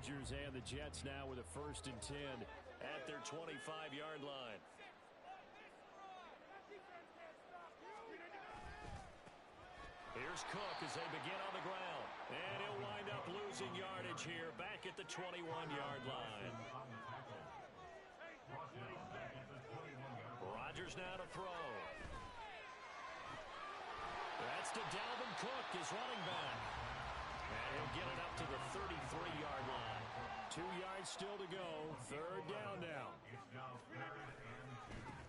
Chargers and the Jets now with a 1st and 10 at their 25-yard line. Here's Cook as they begin on the ground. And he'll wind up losing yardage here back at the 21-yard line. Rodgers now to throw. That's to Dalvin Cook, his running back. And he'll get it up to the 33-yard line. 2 yards still to go. 3rd down now.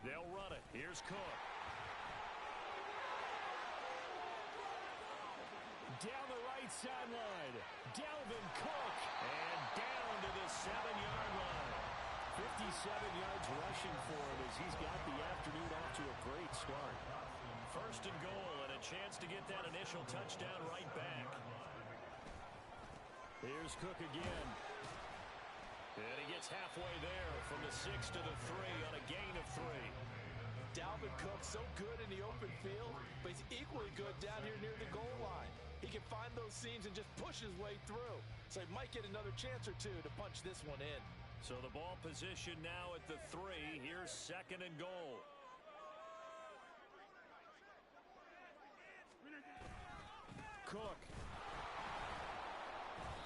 They'll run it. Here's Cook. Down the right sideline. Dalvin Cook. And down to the 7-yard line. 57 yards rushing for him as he's got the afternoon off to a great start. 1st and goal and a chance to get that initial touchdown right back. Here's Cook again. And he gets halfway there from the 6 to the 3 on a gain of 3. Dalvin Cook so good in the open field, but he's equally good down here near the goal line. He can find those seams and just push his way through. So he might get another chance or two to punch this one in. So the ball position now at the 3. Here's 2nd and goal. Cook.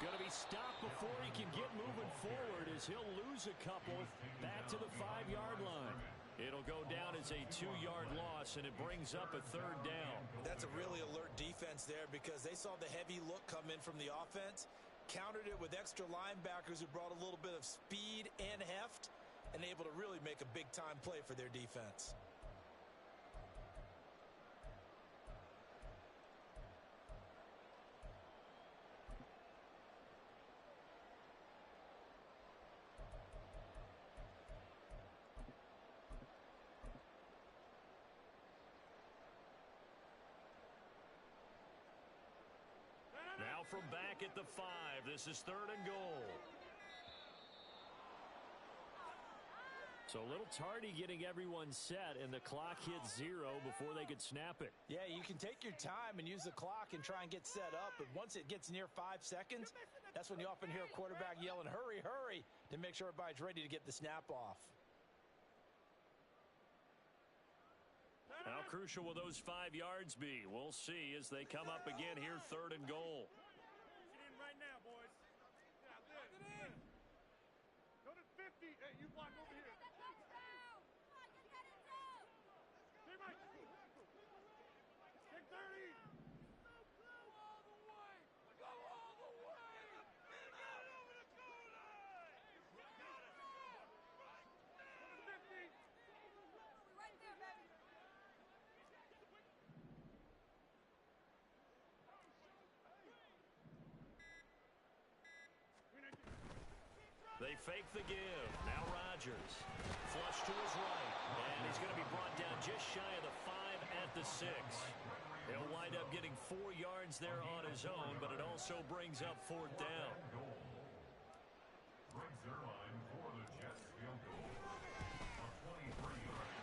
Going to be stopped before he can get moving forward as he'll lose a couple back to the 5-yard line. It'll go down as a 2-yard loss, and it brings up a 3rd down. That's a really alert defense there because they saw the heavy look come in from the offense, countered it with extra linebackers who brought a little bit of speed and heft, and able to really make a big-time play for their defense. Now from back at the 5, this is 3rd and goal. So a little tardy getting everyone set, and the clock hit 0 before they could snap it. Yeah, you can take your time and use the clock and try and get set up, but once it gets near 5 seconds, that's when you often hear a quarterback yelling, hurry, hurry, to make sure everybody's ready to get the snap off. How crucial will those 5 yards be? We'll see as they come up again here, 3rd and goal. Get in right now, boys. Get in. Go to 50. Hey, you block over here. Take Mike. Take 30. Go all the way. Go all the way. Get it over the goal line. Got it. Go to 50. Right there, baby. They fake the give. Now Rodgers. Flush to his right. And he's going to be brought down just shy of the 5 at the 6. He'll wind up getting 4 yards there on his own, but it also brings up 4th down.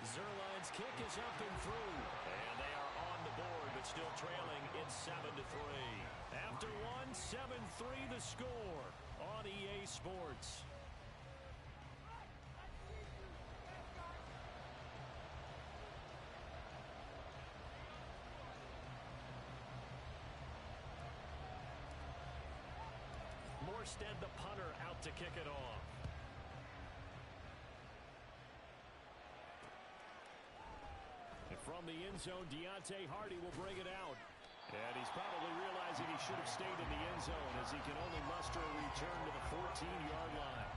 Zuerlein's kick is up and through. And they are on the board, but still trailing. It's 7 to 3. After one, 7-3 the score on EA Sports. Morstead, the punter, out to kick it off. And from the end zone, Deontay Hardy will bring it out. And he's probably realizing he should have stayed in the end zone as he can only muster a return to the 14-yard line.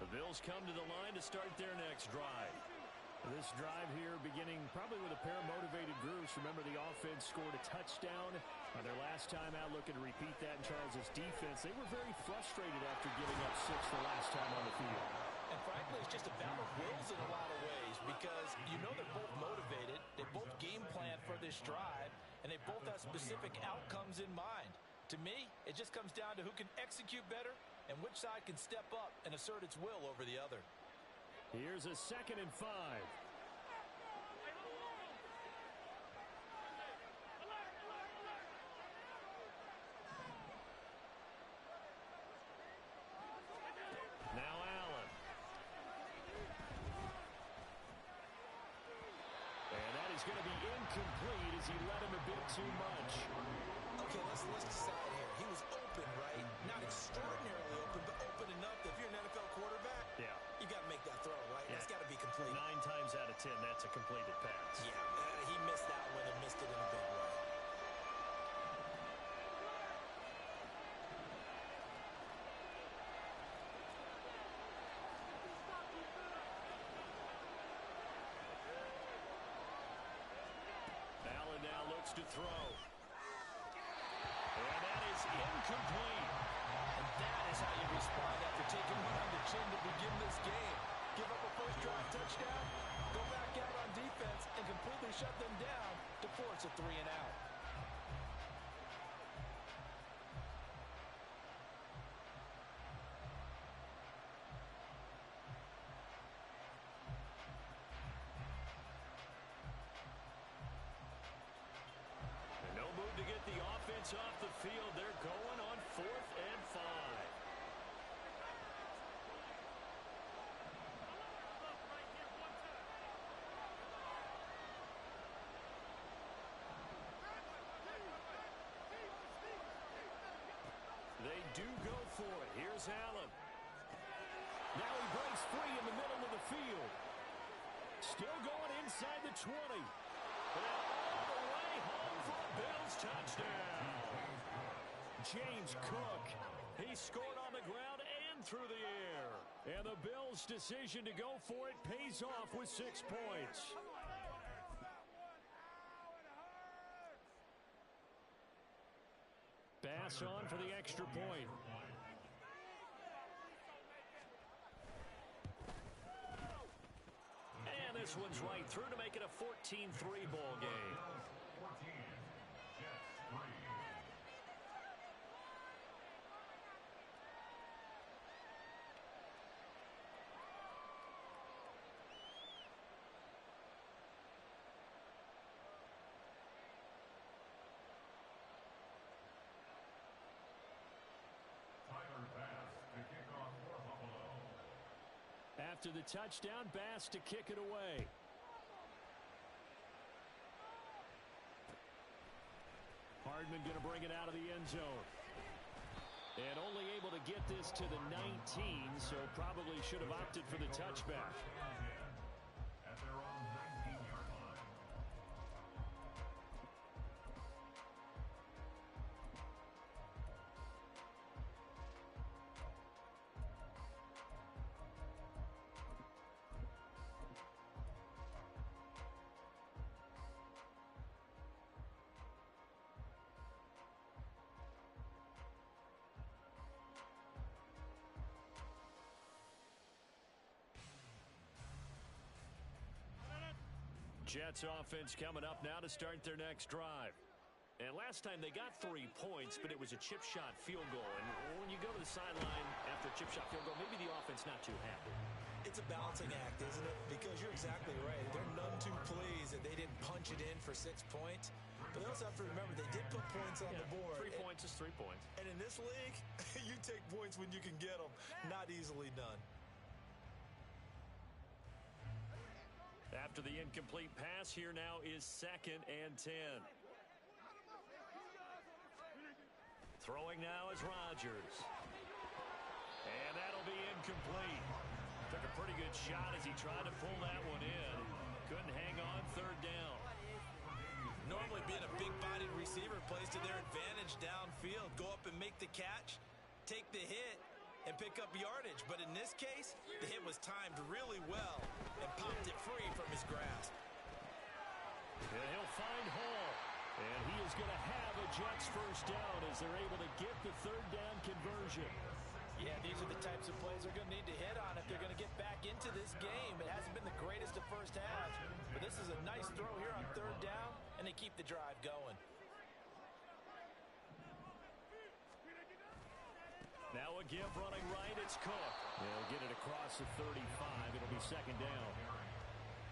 The Bills come to the line to start their next drive. This drive here beginning probably with a pair of motivated groups. Remember, the offense scored a touchdown on their last time out, looking to repeat that in Charles' defense. They were very frustrated after giving up 6 the last time on the field. And frankly, it's just a battle of wills in a lot of ways because you know they're both motivated. They both game plan for this drive, and they both have specific outcomes in mind. To me, it just comes down to who can execute better and which side can step up and assert its will over the other. Here's a 2nd and 5. Now Allen. And that is going to be incomplete as he led him a bit too much. Okay, let's decide here. He was open, right? Not extraordinarily open, but open enough that if you're an NFL quarterback, you got to make that throw, right? That's got to be complete. 9 times out of 10, that's a completed pass. Yeah, he missed that one and missed it in a big way. Allen now looks to throw. And that is incomplete. And that is how you respond after taking one on the chin to begin this game. Give up a first drive touchdown, go back out on defense, and completely shut them down to force a 3 and out. And no move to get the offense off the field. They're going on 4th and 5. They do go for it. Here's Allen. Now he breaks free in the middle of the field. Still going inside the 20. And all the way home for a Bills touchdown. James Cook. He scored on the ground and through the air. And the Bills' decision to go for it pays off with 6 points. Bass on for the extra point. And this one's right through to make it a 14-3 ball game. After the touchdown, Bass to kick it away. Hardman going to bring it out of the end zone. And only able to get this to the 19, so probably should have opted for the touchback. At their own 19-yard line. Jets offense coming up now to start their next drive. And last time they got 3 points, but it was a chip shot field goal. And when you go to the sideline after a chip shot field goal, maybe the offense not too happy. It's a balancing act, isn't it? Because you're exactly right. They're none too pleased that they didn't punch it in for 6 points. But they also have to remember they did put points on the board. 3 points is 3 points. And in this league, you take points when you can get them. Not easily done. After the incomplete pass, here now is 2nd and 10. Throwing now is Rodgers. And that'll be incomplete. Took a pretty good shot as he tried to pull that one in. Couldn't hang on 3rd down. Normally being a big-bodied receiver plays to their advantage downfield. Go up and make the catch, take the hit, and pick up yardage. But in this case, the hit was timed really well and popped it free from his grasp. And he'll find Hall. And he is going to have a Jets first down as they're able to get the 3rd down conversion. Yeah, these are the types of plays they're going to need to hit on if they're going to get back into this game. It hasn't been the greatest of first halves, but this is forces a nice throw here on third down, and they keep the drive going. Now a give running right, it's Cook. They'll get it across the 35. It'll be second down.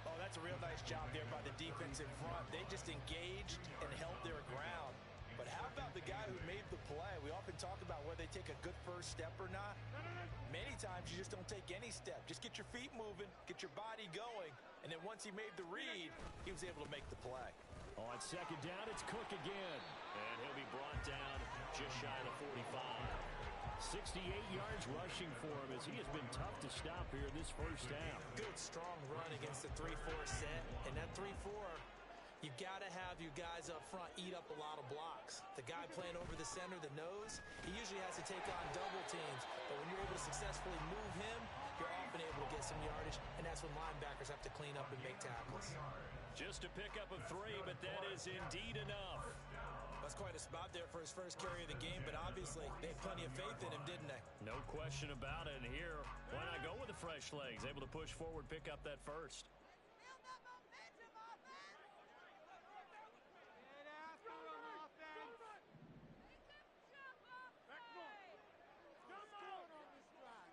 Oh, that's a real nice job there by the defense in front. They just engaged and held their ground. But how about the guy who made the play? We often talk about whether they take a good first step or not. Many times you just don't take any step. Just get your feet moving, get your body going, and then once he made the read, he was able to make the play. On second down, it's Cook again. And he'll be brought down just shy of 45. 68 yards rushing for him as he has been tough to stop here in this first half. Good, strong run against the 3-4 set. And that 3-4, you've got to have your guys up front eat up a lot of blocks. The guy playing over the center, the nose, he usually has to take on double teams. But when you're able to successfully move him, you're often able to get some yardage. And that's when linebackers have to clean up and make tackles. Just a pickup of 3, but that is indeed enough. That's quite a spot there for his first carry of the game, but obviously they had plenty of faith in him, didn't they? No question about it. And here, why not go with the fresh legs? Able to push forward, pick up that first. Build that momentum, offense. Get after him, offense. Make them jump off play. Come on on this drive.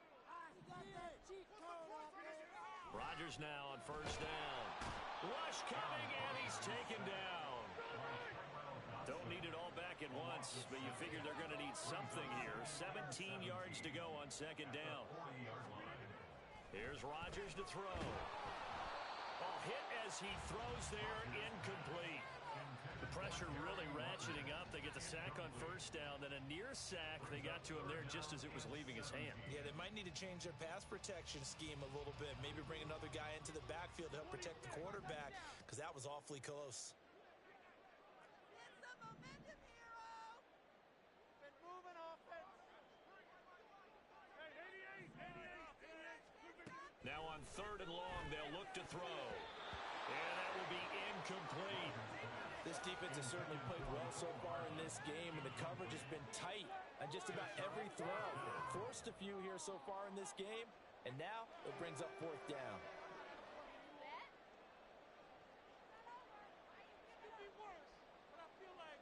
You got that cheat code up there. Rodgers now on first down. Rush coming, and he's taken down. Don't need it all back at once, but you figure they're going to need something here. 17 yards to go on second down. Here's Rodgers to throw. Hit as he throws there, incomplete. The pressure really ratcheting up. They get the sack on first down, then a near sack. They got to him there just as it was leaving his hand. Yeah, they might need to change their pass protection scheme a little bit. Maybe bring another guy into the backfield to help protect the quarterback, because that was awfully close. Get some momentum, hero. Been moving offense. Hey, 88. Now on third and long, they'll look to throw. And that will be incomplete. This defense has certainly played well so far in this game, and the coverage has been tight on just about every throw. Forced a few here so far in this game, and now it brings up fourth down. Could be worse, but I feel like,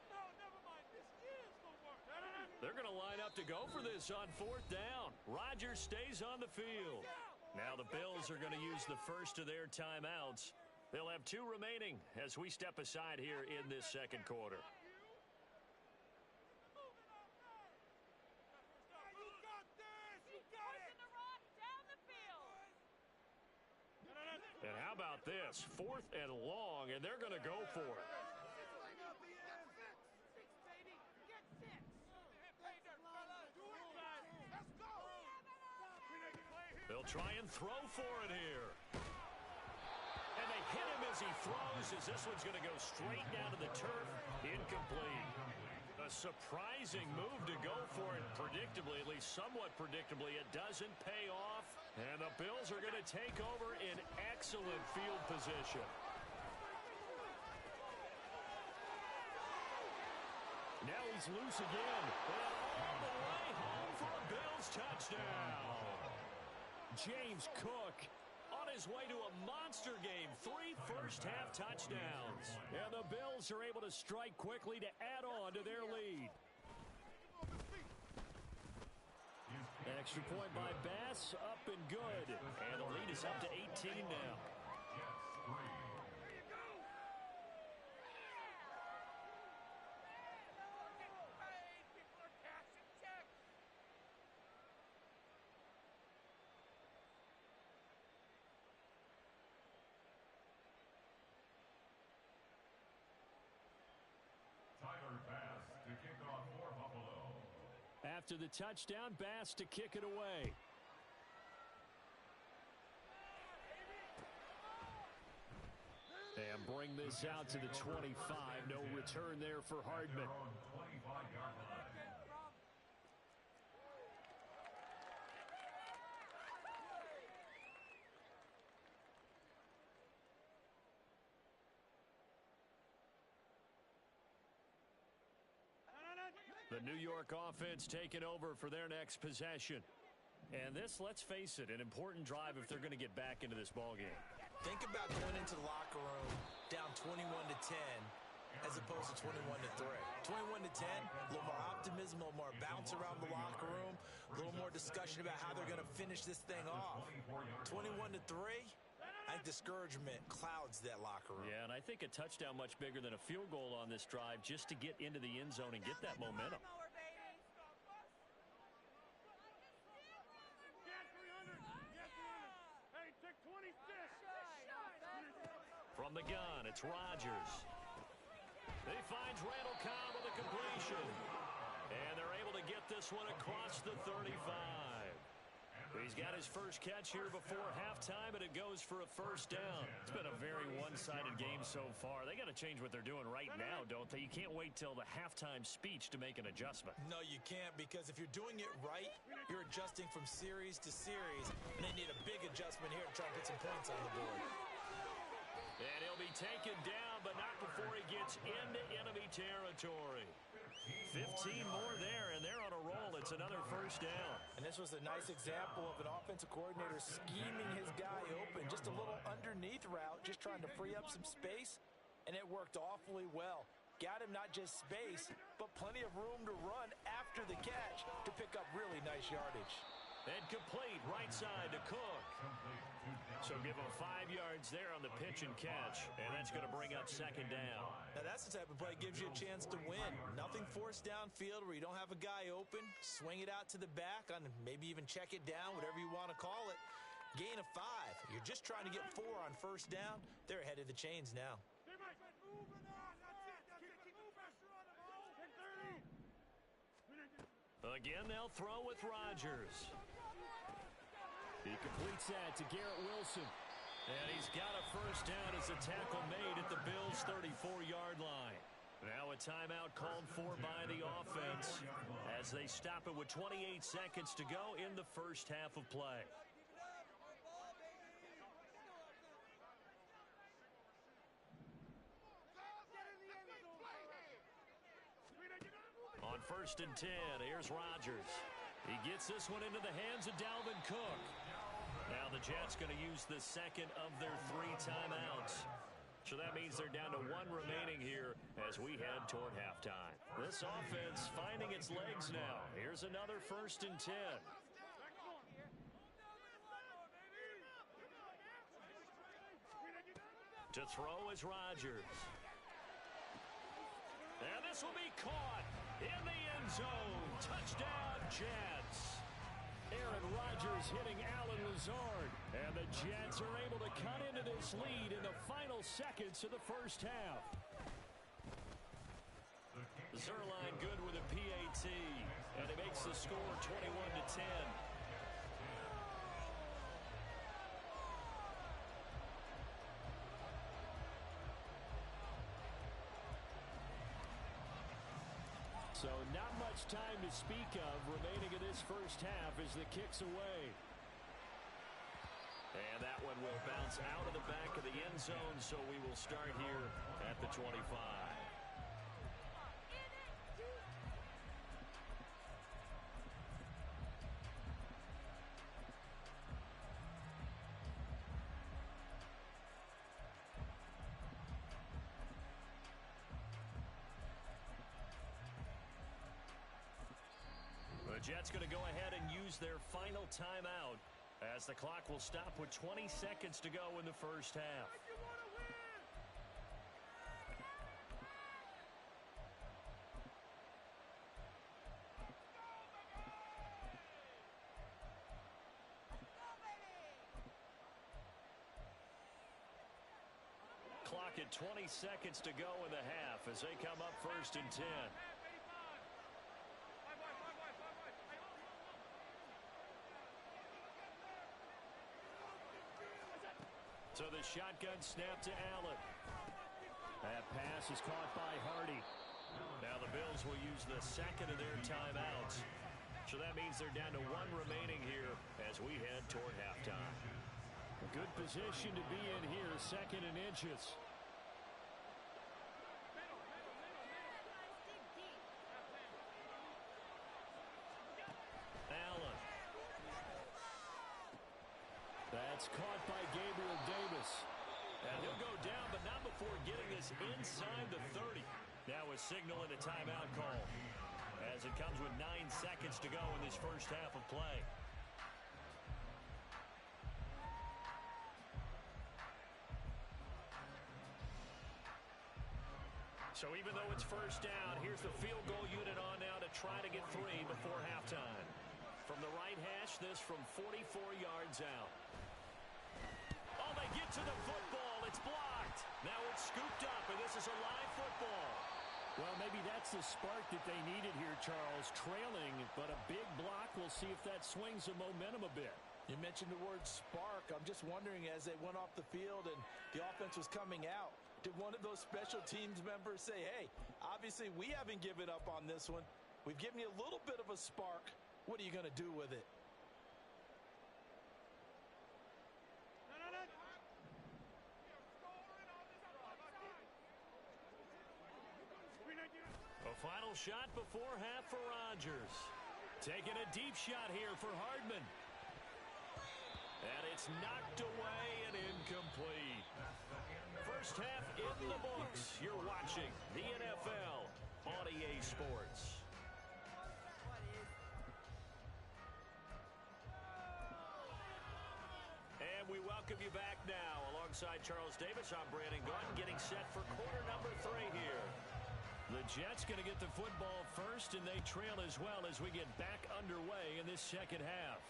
no, never mind. This is the worst. They're going to line up to go for this on fourth down. Rodgers stays on the field. Now the Bills are going to use the first of their timeouts. They'll have 2 remaining as we step aside here in this second quarter. And how about this? 4th and long, and they're going to go for it. They'll try and throw for it here. And they hit him as he throws, as this one's going to go straight down to the turf. Incomplete. A surprising move to go for it predictably, at least somewhat predictably. It doesn't pay off, and the Bills are going to take over in excellent field position. Now he's loose again. And all the way home for a Bills touchdown. James Cook on his way to a monster game. 3 first-half touchdowns. And the Bills are able to strike quickly to add on to their lead. Extra point by Bass, up and good. And the lead is up to 18 now. After the touchdown, Bass to kick it away. And bring this out to the 25. No return there for Hardman. The New York offense taking over for their next possession. And this, let's face it, an important drive if they're going to get back into this ballgame. Think about going into the locker room down 21-10 as opposed to 21-3. 21-10, a little more optimism, a little more bounce around the locker room, a little more discussion about how they're going to finish this thing off. 21-3, I think discouragement clouds that locker room. Yeah, and I think a touchdown much bigger than a field goal on this drive just to get into the end zone and get that momentum. From the gun, it's Rodgers. He finds Randall Cobb with a completion. And they're able to get this one across the 35. He's got his first catch here before halftime, and it goes for a first down. It's been a very one-sided game so far. They got to change what they're doing right now, don't they? You can't wait till the halftime speech to make an adjustment. No, you can't, because if you're doing it right, you're adjusting from series to series, and they need a big adjustment here to try and put some points on the board. And he'll be taken down, but not before he gets into enemy territory. 15 more there, and they're on a roll. It's another first down. And this was a nice example of an offensive coordinator scheming his guy open. Just a little underneath route, just trying to free up some space, and it worked awfully well. Got him not just space, but plenty of room to run after the catch to pick up really nice yardage. And complete right side to Cook. So give him 5 yards there on the pitch and catch, and that's going to bring up second down. Now that's the type of play that gives you a chance to win. Nothing forced downfield where you don't have a guy open. Swing it out to the back, on maybe even check it down, whatever you want to call it. Gain of 5. You're just trying to get 4 on first down. They're ahead of the chains now. Again, they'll throw with Rodgers. He completes that to Garrett Wilson. And he's got a first down as a tackle made at the Bills' 34-yard line. Now a timeout called for by the offense as they stop it with 28 seconds to go in the first half of play. On 1st and 10, here's Rodgers. He gets this one into the hands of Dalvin Cook. Now the Jets going to use the second of their 3 timeouts. So that means they're down to 1 remaining here as we head toward halftime. This offense finding its legs now. Here's another 1st and 10. To throw is Rodgers. And this will be caught in the end zone. Touchdown, Jets. Aaron Rodgers hitting Allen Lazard. And the Jets are able to cut into this lead in the final seconds of the first half. Zerline good with a PAT. And he makes the score 21-10. So not much time to speak of remaining in this first half as the kick's away. And that one will bounce out of the back of the end zone, so we will start here at the 25. The Jets going to go ahead and use their final timeout as the clock will stop with 20 seconds to go in the first half. Clock at 20 seconds to go in the half as they come up 1st and 10. So the shotgun snap to Allen. That pass is caught by Hardy. Now the Bills will use the second of their timeouts. So that means they're down to 1 remaining here as we head toward halftime. A good position to be in here, 2nd and inches. Allen. by Gabriel Davis. And he'll go down, but not before getting this inside the 30. Now a signal and a timeout call, as it comes with 9 seconds to go in this first half of play. So even though it's first down, here's the field goal unit on now to try to get 3 before halftime. From the right hash, this from 44 yards out. Oh, they get to the football. It's blocked. Now it's scooped up, and this is a live football. Well, maybe that's the spark that they needed here, Charles. Trailing, but a big block. We'll see if that swings the momentum a bit. You mentioned the word spark. I'm just wondering, as they went off the field and the offense was coming out, did one of those special teams members say, hey, obviously we haven't given up on this one. We've given you a little bit of a spark. What are you going to do with it? A final shot before half for Rodgers. Taking a deep shot here for Hardman. And it's knocked away and incomplete. First half in the books. You're watching the NFL on EA Sports. And we welcome you back now. Alongside Charles Davis, I'm Brandon Gaudin, getting set for quarter number 3 here. The Jets going to get the football first, and they trail as well as we get back underway in this second half.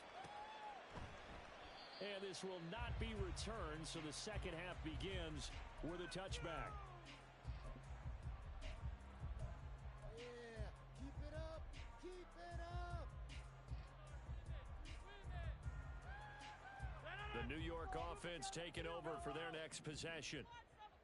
And this will not be returned, so the second half begins with a touchback. Yeah, keep it up, keep it up. The New York offense taking over for their next possession.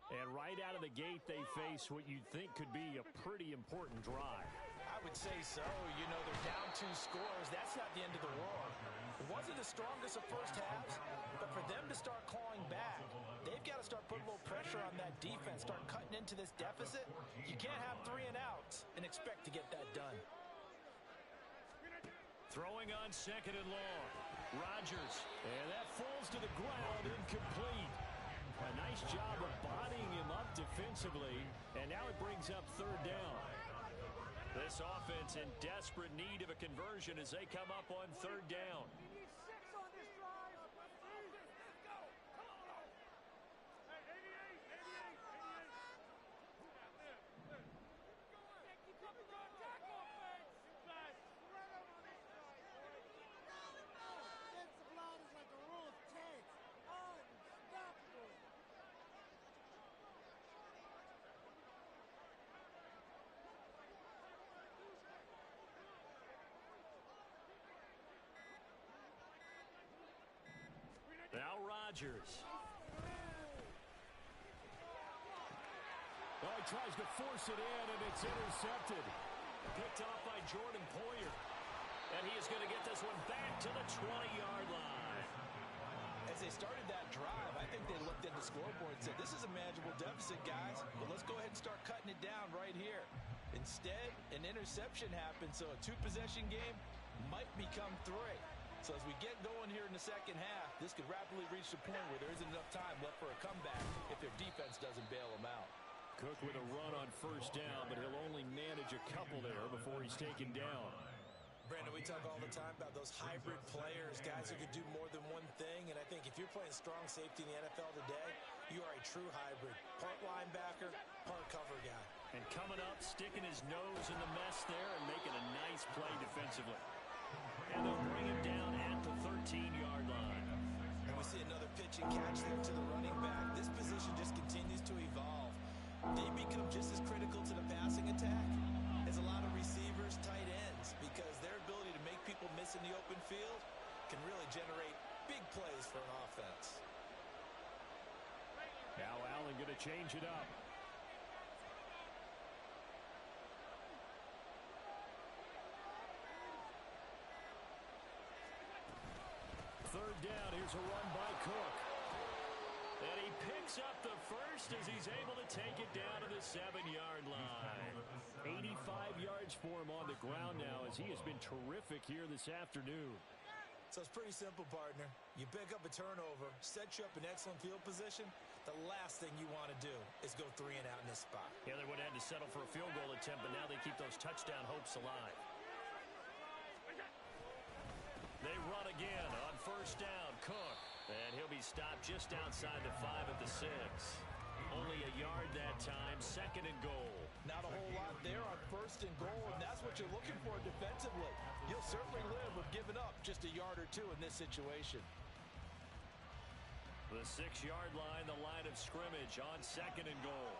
And right out of the gate, they face what you'd think could be a pretty important drive. I would say so. You know, they're down 2 scores. That's not the end of the world. It wasn't the strongest of first halves, but for them to start clawing back, they've got to start putting a little pressure on that defense, start cutting into this deficit. You can't have 3 and outs and expect to get that done. Throwing on second and long. Rodgers. And that falls to the ground, incomplete. A nice job of bodying him up defensively, and now it brings up third down. This offense in desperate need of a conversion as they come up on third down. Defensive line is like a row of tanks. Unstoppable. Now Rodgers. Oh, he tries to force it in, and it's intercepted. Picked off by Jordan Poyer. And he is going to get this one back to the 20-yard line. As they started that drive, I think they looked at the scoreboard and said, this is a manageable deficit, guys, but let's go ahead and start cutting it down right here. Instead, an interception happened, so a 2-possession game might become 3. So as we get going here in the second half, this could rapidly reach the point where there isn't enough time left for a comeback if their defense doesn't bail them out. Cook with a run on first down, but he'll only manage a couple there before he's taken down. Brandon, we talk all the time about those hybrid players, guys who could do more than one thing, and I think if you're playing strong safety in the NFL today, you are a true hybrid. Part linebacker, part cover guy. And coming up, sticking his nose in the mess there and making a nice play defensively. And they'll bring him down at the 13-yard line. And we see another pitch and catch there to the running back. This position just continues to evolve. They become just as critical to the passing attack as a lot of receivers, tight ends, because their ability to make people miss in the open field can really generate big plays for an offense. Now Allen going to change it up. Third down, here's a run by Cook. And he picks up the first as he's able to take it down to the 7-yard line. 85 yards for him on the ground now as he has been terrific here this afternoon. So it's pretty simple, partner. You pick up a turnover, set you up in excellent field position. The last thing you want to do is go 3 and out in this spot. Yeah, they would have had to settle for a field goal attempt, but now they keep those touchdown hopes alive. They run again on first down. Cook. And he'll be stopped just outside the 5 at the 6. Only a yard that time. 2nd and goal. Not a whole lot there on 1st and goal, and that's what you're looking for defensively. You'll certainly live with giving up just a yard or 2 in this situation. The 6-yard line, the line of scrimmage on 2nd and goal.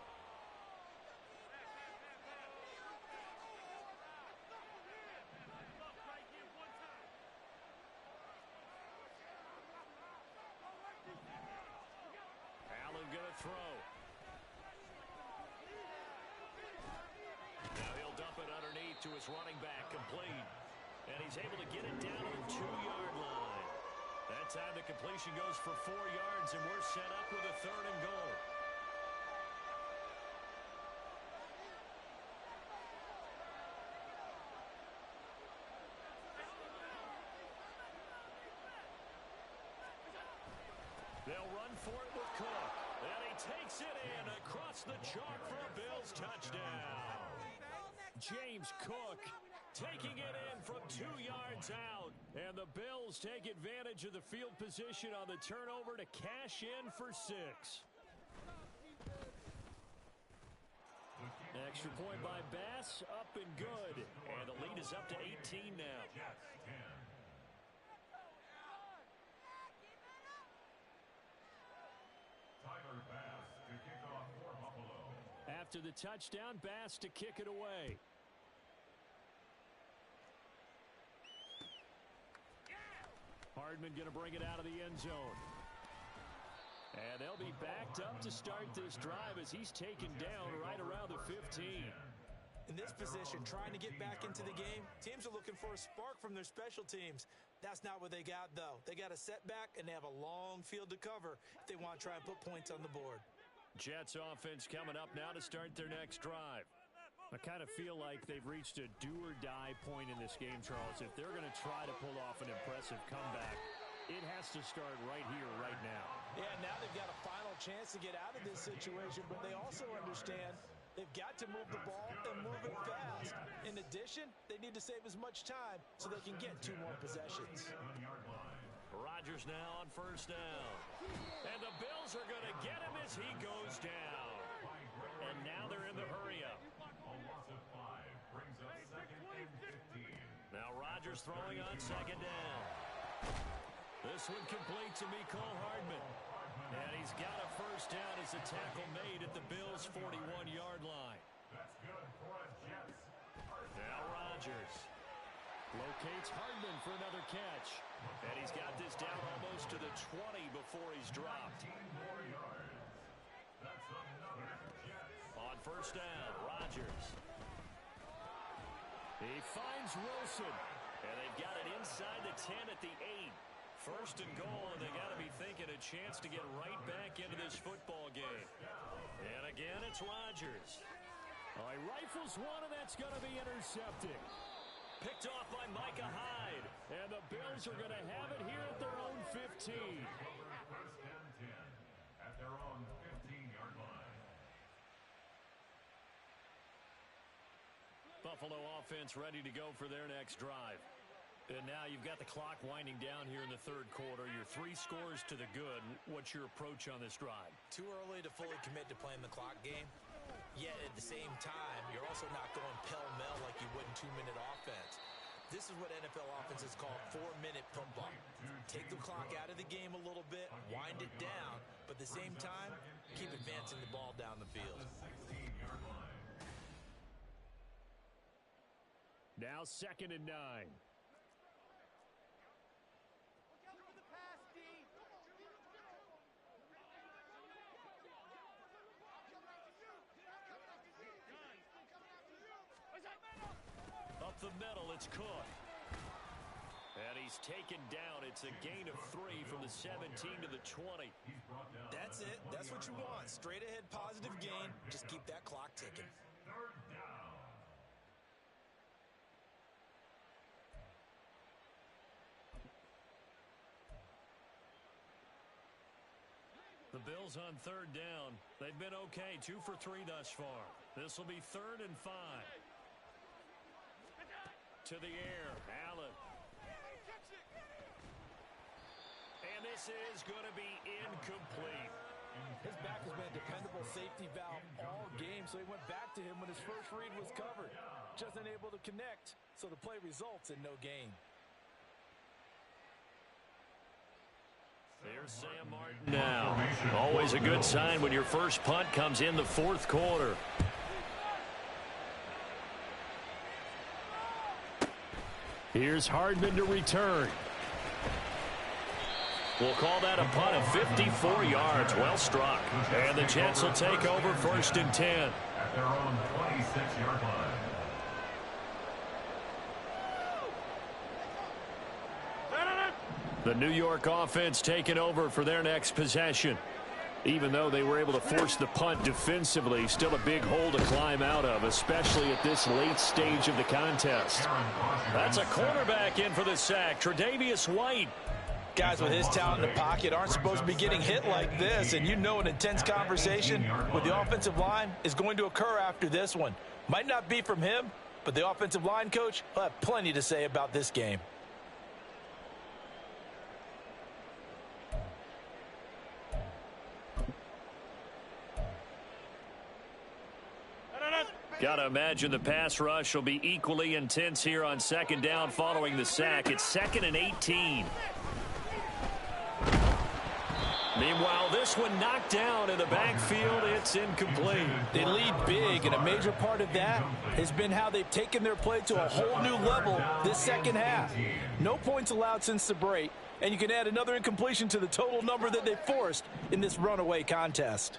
Allen gonna throw. Now he'll dump it underneath to his running back, complete. And he's able to get it down to the 2-yard line. That time the completion goes for 4 yards, and we're set up with a 3rd and goal. They'll run for it with Cook. And he takes it in across the chalk for a Bills touchdown. James Cook taking it in from 2 yards out. And the Bills take advantage of the field position on the turnover to cash in for 6. Extra point by Bass, up and good. And the lead is up to 18 now. After the touchdown, Bass to kick it away. Hardman going to bring it out of the end zone. And they'll be backed up to start this drive as he's taken down right around the 15. In this position, trying to get back into the game, teams are looking for a spark from their special teams. That's not what they got, though. They got a setback, and they have a long field to cover if they want to try and put points on the board. Jets offense coming up now to start their next drive. I kind of feel like they've reached a do-or-die point in this game, Charles. If they're going to try to pull off an impressive comeback, it has to start right here, right now. Yeah, now they've got a final chance to get out of this situation, but they also understand they've got to move the ball and move it fast. In addition, they need to save as much time so they can get 2 more possessions. Rodgers now on first down. And the Bills are going to get him as he goes down. And now they're in the hurry-up. Now Rodgers throwing on 2nd down. This one complete to Mecole Hardman. And he's got a first down as a tackle made at the Bills' 41-yard line. Now Rodgers locates Hardman for another catch. And he's got this down almost to the 20 before he's dropped. On first down, Rodgers. He finds Wilson. And they've got it inside the 10 at the 8. First and goal, and they got to be thinking a chance to get right back into this football game. And again, it's Rodgers. He rifles one, and that's going to be intercepted. Picked off by Micah Hyde. And the Bills are going to have it here at their own 15. First and 10 at their own 15-yard line. Buffalo offense ready to go for their next drive. And now you've got the clock winding down here in the 3rd quarter. You're 3 scores to the good. What's your approach on this drive? Too early to fully commit to playing the clock game. Yet at the same time, you're also not going pell-mell like you would in 2-minute offense. This is what NFL offenses call 4-minute football. Take the clock out of the game a little bit, wind it down, but at the same time, keep advancing the ball down the field. Now 2nd and 9. Up the middle, it's Cook. And he's taken down. It's a gain of 3 from the 17 to the 20. That's it. That's what you want. Straight ahead positive gain. Just keep that clock ticking. The Bills on third down. They've been okay, 2 for 3 thus far. This will be 3rd and 5. To the air, Allen. And this is going to be incomplete. His back has been a dependable safety valve all game, so he went back to him when his first read was covered. Just unable to connect, so the play results in no gain. There's Sam Martin now. Always a good sign when your first punt comes in the 4th quarter. Here's Hardman to return. We'll call that a punt of 54 yards. Well struck. And the Jets will take over 1st and 10. At their own 26-yard line. The New York offense taking over for their next possession. Even though they were able to force the punt defensively, still a big hole to climb out of, especially at this late stage of the contest. That's a cornerback in for the sack, Tre'Davious White. Guys with his talent in the pocket aren't supposed to be getting hit like this, and you know an intense conversation with the offensive line is going to occur after this one. Might not be from him, but the offensive line coach will have plenty to say about this game. Got to imagine the pass rush will be equally intense here on 2nd down following the sack. It's 2nd and 18. Meanwhile, this one knocked down in the backfield. It's incomplete. They lead big, and a major part of that has been how they've taken their play to a whole new level this second half. No points allowed since the break, and you can add another incompletion to the total number that they forced in this runaway contest.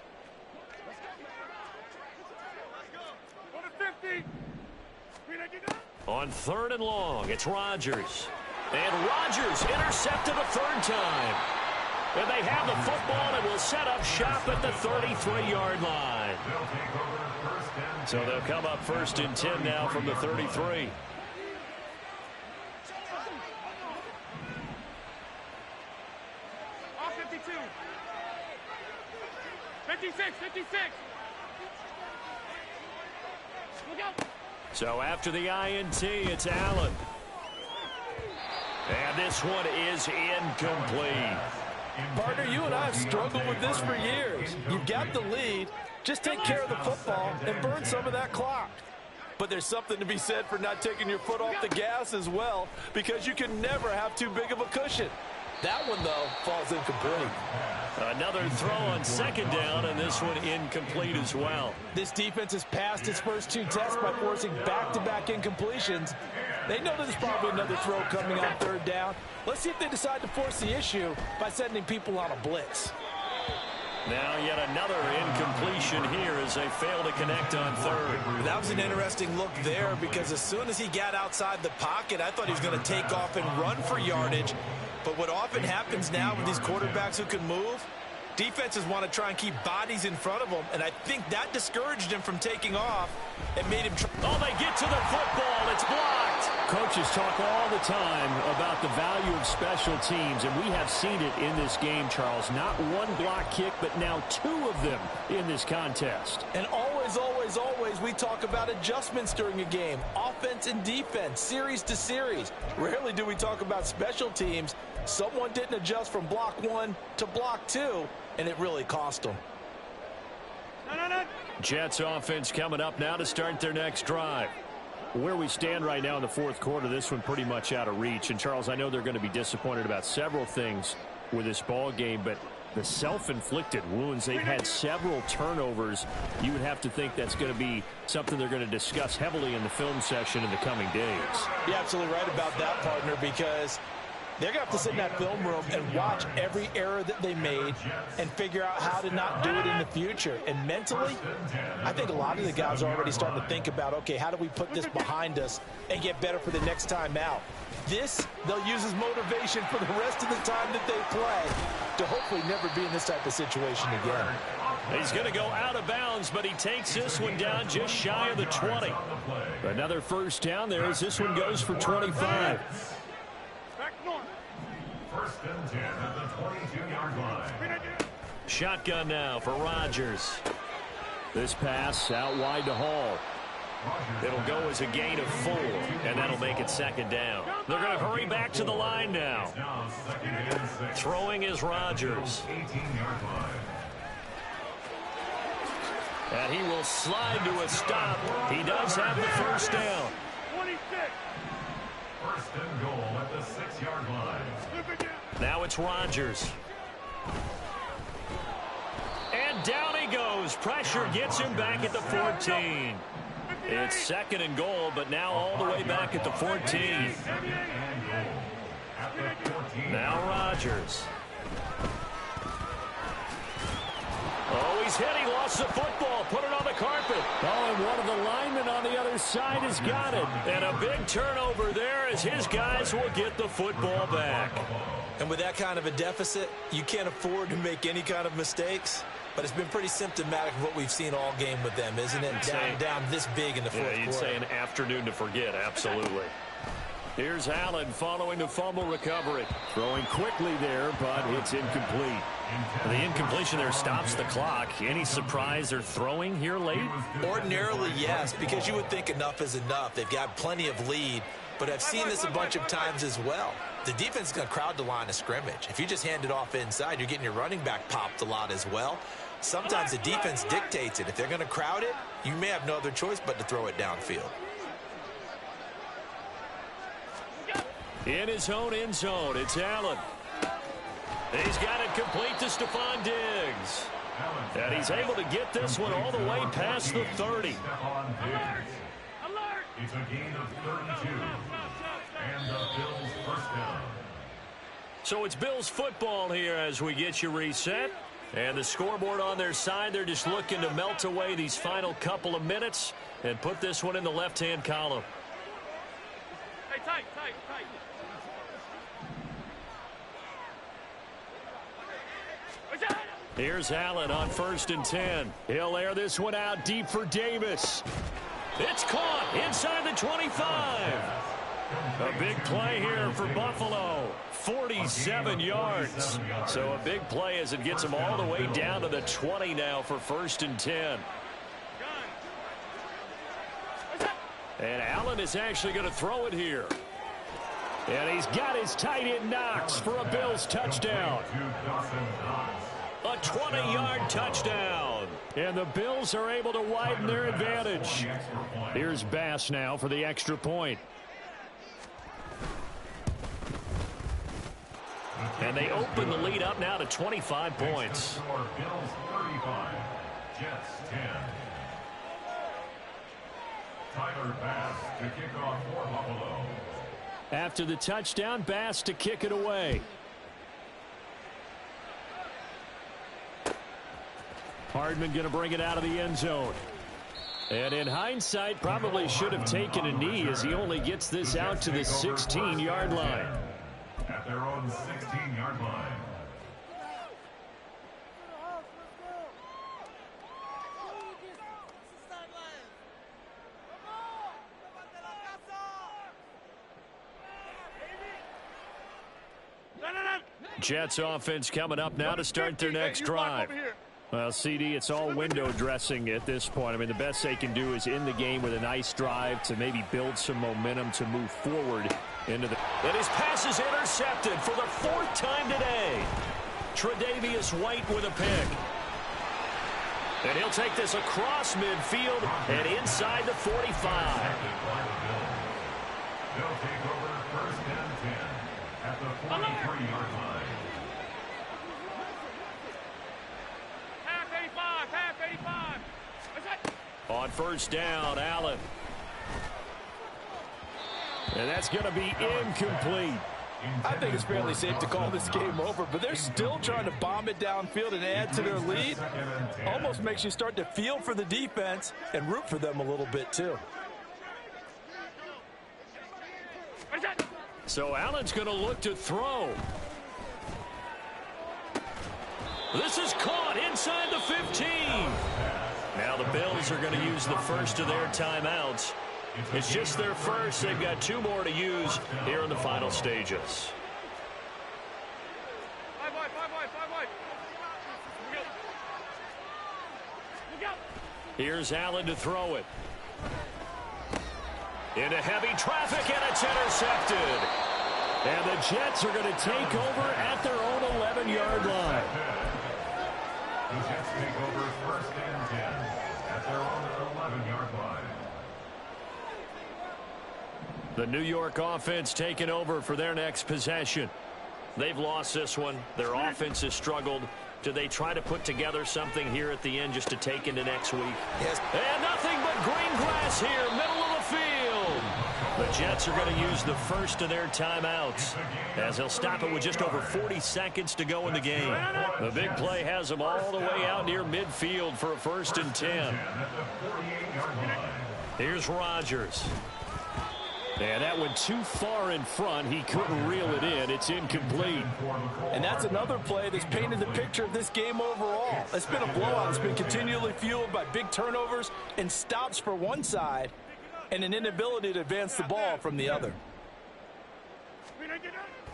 On 3rd and long, it's Rodgers. And Rodgers intercepted a 3rd time. And they have the football and will set up shop at the 33-yard line. So they'll come up 1st and 10 now from the 33. All 52. 56. Look out. So after the INT, it's Allen. And this one is incomplete. Partner, you and I have struggled with this for years. You've got the lead. Just take care of the football and burn some of that clock. But there's something to be said for not taking your foot off the gas as well, because you can never have too big of a cushion. That one, though, falls incomplete. Another throw on 2nd down, and this one incomplete as well. This defense has passed its first 2 tests by forcing back-to-back incompletions. They know there's probably another throw coming on 3rd down. Let's see if they decide to force the issue by sending people on a blitz. Now yet another incompletion here as they fail to connect on 3rd. That was an interesting look there, because as soon as he got outside the pocket, I thought he was going to take off and run for yardage. But what often happens now with these quarterbacks who can move, defenses want to try and keep bodies in front of them, and I think that discouraged him from taking off and made him Oh, they get to the football. It's blocked. Coaches talk all the time about the value of special teams, and we have seen it in this game, Charles. Not one block kick, but now 2 of them in this contest. And always, we talk about adjustments during a game. Offense and defense, series to series. Rarely do we talk about special teams. Someone didn't adjust from block 1 to block 2, and it really cost them. Jets offense coming up now to start their next drive. Where we stand right now in the 4th quarter, this one pretty much out of reach. And, Charles, I know they're going to be disappointed about several things with this ball game, but the self-inflicted wounds, they've had several turnovers. You would have to think that's going to be something they're going to discuss heavily in the film session in the coming days. You're absolutely right about that, partner, because they're going to have to sit in that film room and watch every error that they made and figure out how to not do it in the future. And mentally, I think a lot of the guys are already starting to think about, okay, how do we put this behind us and get better for the next time out? This, they'll use as motivation for the rest of the time that they play to hopefully never be in this type of situation again. He's going to go out of bounds, but he takes this one down just shy of the 20. Another 1st down there as this one goes for 25. 1st and 10 at the 22-yard line. Shotgun now for Rodgers. This pass out wide to Hall. It'll go as a gain of 4, and that'll make it second down. They're going to hurry back to the line now. Throwing is Rodgers. And he will slide to a stop. He does have the first down. 26. First and goal at the 6-yard line. Now it's Rodgers. And down he goes. Pressure gets him back at the 14. It's second and goal, but now all the way back at the 14. Now Rodgers. Oh, he's hit. He lost the football. Put it on the carpet. Oh, and one of the linemen on the other side has got it. And a big turnover there as his guys will get the football back. And with that kind of a deficit, you can't afford to make any kind of mistakes. But it's been pretty symptomatic of what we've seen all game with them, isn't it? Down this big in the fourth quarter. You'd say an afternoon to forget, absolutely. Here's Allen following the fumble recovery. Throwing quickly there, but it's incomplete. The incompletion there stops the clock. Any surprise they're throwing here late? Ordinarily, yes, because you would think enough is enough. They've got plenty of lead, but I've seen this a bunch of times as well. The defense is going to crowd the line of scrimmage. If you just hand it off inside, you're getting your running back popped a lot as well. Sometimes the defense dictates it. If they're going to crowd it, you may have no other choice but to throw it downfield. In his own end zone, it's Allen. He's got it complete to Stephon Diggs. And he's able to get this one all the way past the 30. It's a gain of 32. And the Bills first down. So it's Bills football here as we get you reset. And the scoreboard on their side, they're just looking to melt away these final couple of minutes and put this one in the left-hand column. Hey, tight. Here's Allen on 1st and 10. He'll air this one out deep for Davis. It's caught inside the 25. A big play here for Buffalo. 47 yards. So a big play as it gets them all the way down to the 20 now for 1st and 10. And Allen is actually going to throw it here. And he's got his tight end Knox for a Bills touchdown. A 20-yard touchdown. And the Bills are able to widen their advantage. Here's Bass now for the extra point. And they open the lead up now to 25 points. Bills 35, Jets 10. Tyler Bass to kick off for Buffalo. After the touchdown, Bass to kick it away. Hardman going to bring it out of the end zone. And in hindsight, probably should have taken a knee as he only gets this out to the 16-yard line. At their own 16-yard line. Jets offense coming up now to start their next drive. Well, CD, it's all window dressing at this point. I mean, the best they can do is end the game with a nice drive to maybe build some momentum to move forward into the... And his pass is intercepted for the 4th time today. Tre'Davious White with a pick. And he'll take this across midfield and inside the 45. They'll take over 1st and 10 at the 43-yard line. On 1st down, Allen. And that's going to be incomplete. I think it's fairly safe to call this game over, but they're still trying to bomb it downfield and add to their lead. Almost makes you start to feel for the defense and root for them a little bit, too. So Allen's going to look to throw. This is caught inside the 15. Now the Bills are going to use the first of their timeouts. It's just their first. They've got 2 more to use here in the final stages. Here's Allen to throw it. Into heavy traffic, and it's intercepted. And the Jets are going to take over at their own 11-yard line. The Jets take over first and 10 at their own 11-yard line. The New York offense taking over for their next possession. They've lost this one. Their offense has struggled. Do they try to put together something here at the end just to take into next week? Yes. And nothing but green grass here, middle of the field. The Jets are going to use the first of their timeouts as they'll stop it with just over 40 seconds to go in the game. The big play has them all the way out near midfield for a first and 10. Here's Rodgers. And that went too far in front. He couldn't reel it in. It's incomplete. And that's another play that's painted the picture of this game overall. It's been a blowout. It's been continually fueled by big turnovers and stops for one side and an inability to advance the ball from the other.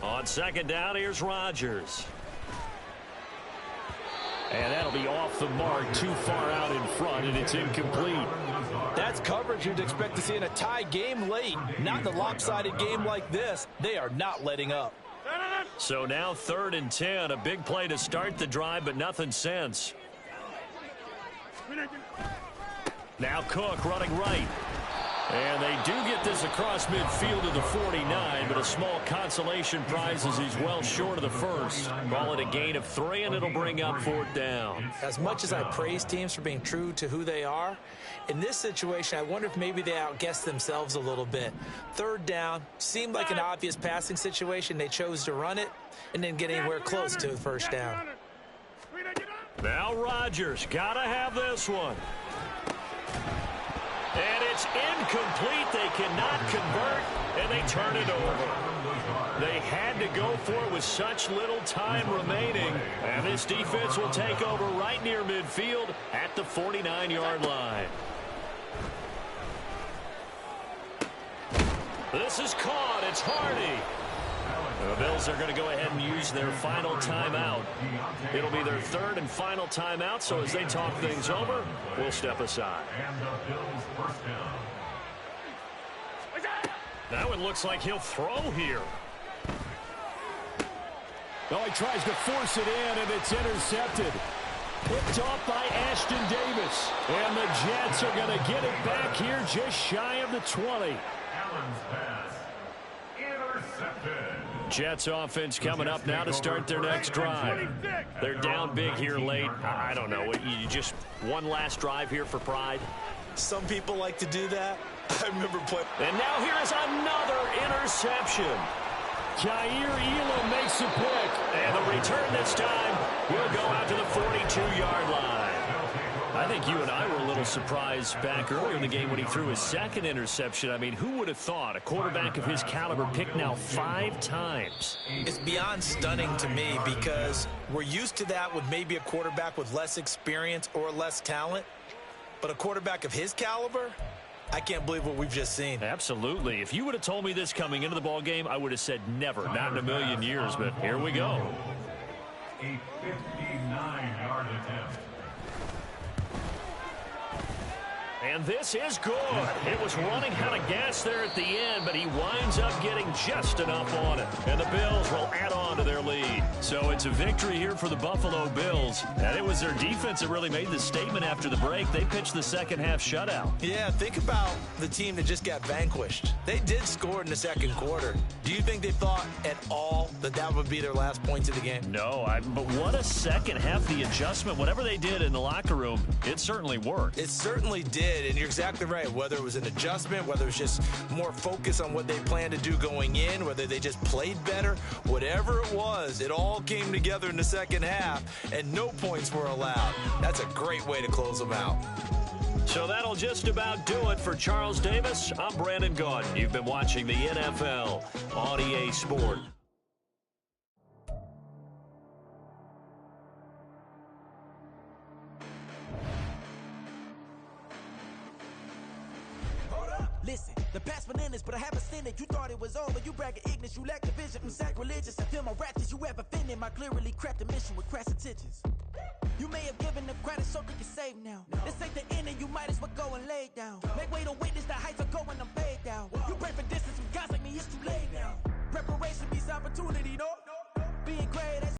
On second down, here's Rodgers. And that'll be off the mark, too far out in front, and it's incomplete. That's coverage you'd expect to see in a tie game late. Not the lopsided game like this. They are not letting up. So now 3rd and 10, a big play to start the drive, but nothing since. Now Cook running right. And they do get this across midfield to the 49, but a small consolation prize as he's well short of the first. Call it a gain of 3, and it'll bring up 4th down. As much as I praise teams for being true to who they are, in this situation, I wonder if maybe they outguessed themselves a little bit. 3rd down, seemed like an obvious passing situation. They chose to run it and didn't get anywhere close to the first down. Now Rodgers, gotta have this one. And it's incomplete. They cannot convert, and they turn it over. They had to go for it with such little time remaining. And this defense will take over right near midfield at the 49-yard line. This is caught. It's Hardy. The Bills are going to go ahead and use their final timeout. It'll be their 3rd and final timeout, so as they talk things over, we'll step aside. And the Bills first down. Now it looks like he'll throw here. Oh, he tries to force it in, and it's intercepted. Picked off by Ashton Davis. And the Jets are going to get it back here just shy of the 20. Allen's pass intercepted. Jets offense coming up now to start their next drive. They're down big here late. I don't know. You just one last drive here for pride? Some people like to do that. I remember playing. And now here is another interception. Jair Elam makes a pick. And the return this time will go out to the 42-yard line. I think you and I were a little surprised back earlier in the game when he threw his 2nd interception. I mean, who would have thought a quarterback of his caliber picked now 5 times? It's beyond stunning to me because we're used to that with maybe a quarterback with less experience or less talent. But a quarterback of his caliber, I can't believe what we've just seen. Absolutely. If you would have told me this coming into the ball game, I would have said never, not in a million years. But here we go. A 59-yard attempt. And this is good. It was running out of gas there at the end, but he winds up getting just enough on it. And the Bills will add on to their lead. So it's a victory here for the Buffalo Bills. And it was their defense that really made the statement after the break. They pitched the second half shutout. Yeah, think about the team that just got vanquished. They did score in the second quarter. Do you think they thought at all that that would be their last points of the game? No, but what a second half. The adjustment, whatever they did in the locker room, it certainly worked. It certainly did, and you're exactly right. Whether it was an adjustment, whether it was just more focus on what they planned to do going in, whether they just played better, whatever it was, it all came together in the second half, and no points were allowed. That's a great way to close them out. So that'll just about do it for Charles Davis. I'm Brandon Gaudin. You've been watching the NFL on EA Sport. Listen, the past bananas, but I haven't seen it. You thought it was over. You bragging ignorance. You lack the vision from sacrilegious. I feel my ratchets. You ever offended my clearly crafted mission with crass intentions. You may have given the credit so they can save now. This ain't the end and you might might as well go and lay down. Make way to witness the heights of going